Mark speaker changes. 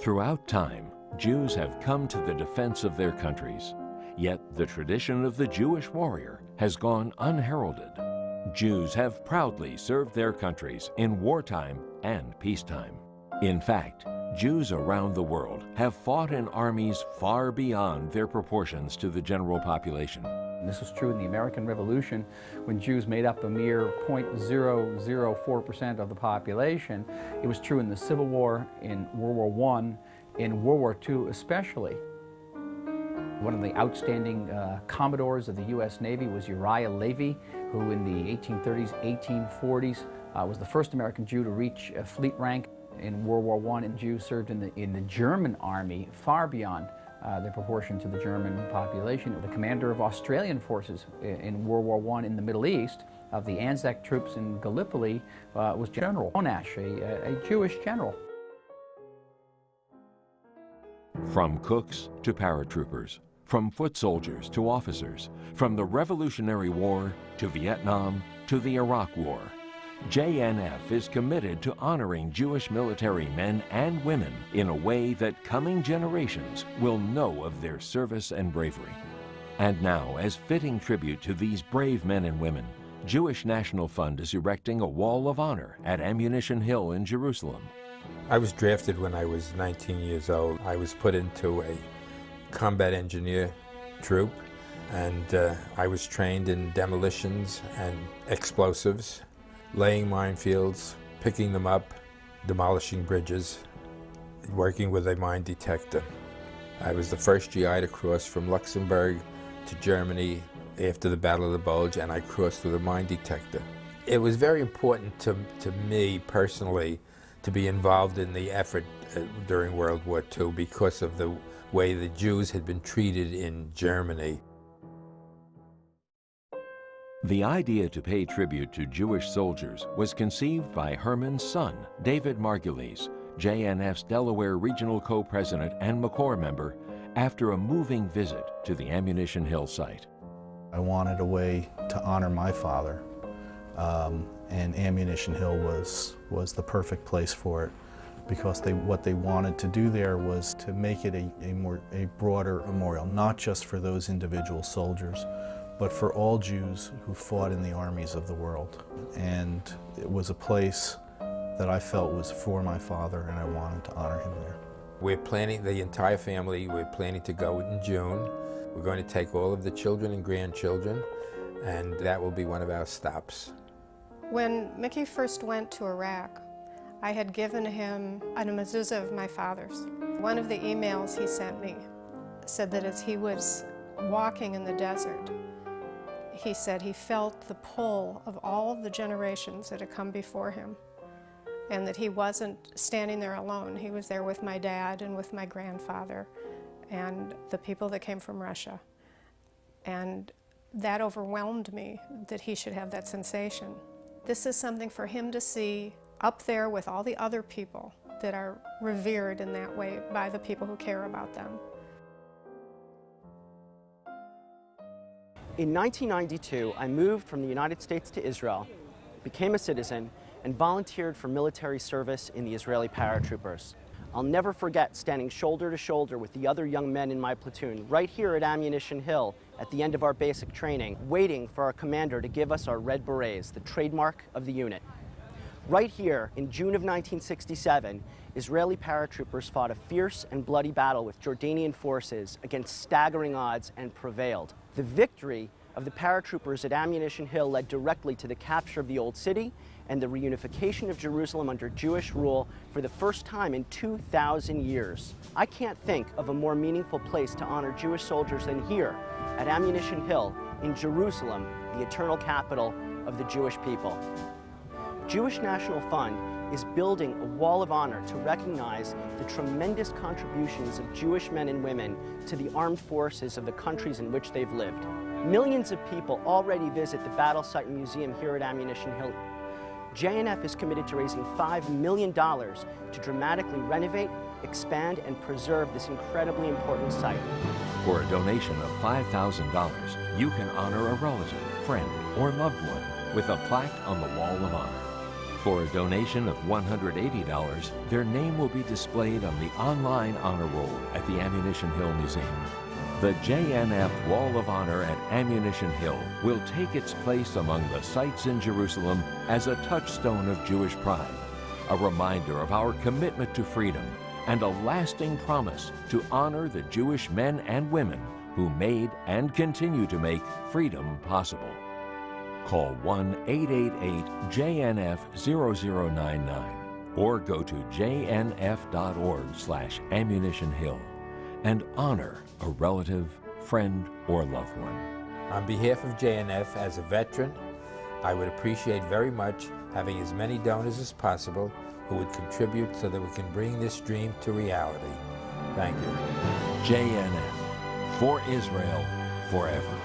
Speaker 1: Throughout time, Jews have come to the defense of their countries. Yet the tradition of the Jewish warrior has gone unheralded. Jews have proudly served their countries in wartime and peacetime. In fact, Jews around the world have fought in armies far beyond their proportions to the general population.
Speaker 2: This was true in the American Revolution, when Jews made up a mere 0.004% of the population. It was true in the Civil War, in World War I, in World War II especially. One of the outstanding commodores of the U.S. Navy was Uriah Levy, who in the 1830s, 1840s was the first American Jew to reach a fleet rank. In World War I, and Jews served in the German army far beyond their proportion to the German population. The commander of Australian forces in World War I in the Middle East, of the Anzac troops in Gallipoli, was General Monash, a Jewish general.
Speaker 1: From cooks to paratroopers, from foot soldiers to officers, from the Revolutionary War to Vietnam to the Iraq War, JNF is committed to honoring Jewish military men and women in a way that coming generations will know of their service and bravery. And now, as fitting tribute to these brave men and women, Jewish National Fund is erecting a wall of honor at Ammunition Hill in Jerusalem.
Speaker 3: I was drafted when I was 19 years old. I was put into a combat engineer troop, and I was trained in demolitions and explosives, laying minefields, picking them up, demolishing bridges, working with a mine detector. I was the first GI to cross from Luxembourg to Germany after the Battle of the Bulge, and I crossed with a mine detector. It was very important to me personally to be involved in the effort during World War II because of the way the Jews had been treated in Germany.
Speaker 1: The idea to pay tribute to Jewish soldiers was conceived by Herman's son, David Margulies, JNF's Delaware Regional Co-President and McCore member, after a moving visit to the Ammunition Hill site.
Speaker 4: I wanted a way to honor my father, and Ammunition Hill was the perfect place for it, because what they wanted to do there was to make it a broader memorial, not just for those individual soldiers, but for all Jews who fought in the armies of the world. And it was a place that I felt was for my father, and I wanted to honor him there.
Speaker 3: We're planning, the entire family, we're planning to go in June. We're going to take all of the children and grandchildren, and that will be one of our stops.
Speaker 5: When Mickey first went to Iraq, I had given him a mezuzah of my father's. One of the emails he sent me said that as he was walking in the desert, he said he felt the pull of all the generations that had come before him, and that he wasn't standing there alone. He was there with my dad and with my grandfather and the people that came from Russia. And that overwhelmed me, that he should have that sensation. This is something for him to see up there with all the other people that are revered in that way by the people who care about them.
Speaker 6: In 1992, I moved from the United States to Israel, became a citizen, and volunteered for military service in the Israeli paratroopers. I'll never forget standing shoulder to shoulder with the other young men in my platoon right here at Ammunition Hill at the end of our basic training, waiting for our commander to give us our red berets, the trademark of the unit. Right here in June of 1967, Israeli paratroopers fought a fierce and bloody battle with Jordanian forces against staggering odds and prevailed. The victory of the paratroopers at Ammunition Hill led directly to the capture of the Old City and the reunification of Jerusalem under Jewish rule for the first time in 2,000 years. I can't think of a more meaningful place to honor Jewish soldiers than here at Ammunition Hill in Jerusalem, the eternal capital of the Jewish people. Jewish National Fund is building a wall of honor to recognize the tremendous contributions of Jewish men and women to the armed forces of the countries in which they've lived. Millions of people already visit the battle site and museum here at Ammunition Hill. JNF is committed to raising $5 million to dramatically renovate, expand, and preserve this incredibly important site.
Speaker 1: For a donation of $5,000, you can honor a relative, friend, or loved one with a plaque on the Wall of Honor. For a donation of $180, their name will be displayed on the online honor roll at the Ammunition Hill Museum. The JNF Wall of Honor at Ammunition Hill will take its place among the sites in Jerusalem as a touchstone of Jewish pride, a reminder of our commitment to freedom, and a lasting promise to honor the Jewish men and women who made and continue to make freedom possible. Call 1-888-JNF-0099 or go to jnf.org/ammunitionhill and honor a relative, friend, or loved one.
Speaker 3: On behalf of JNF, as a veteran, I would appreciate very much having as many donors as possible who would contribute so that we can bring this dream to reality. Thank you.
Speaker 1: JNF, for Israel, forever.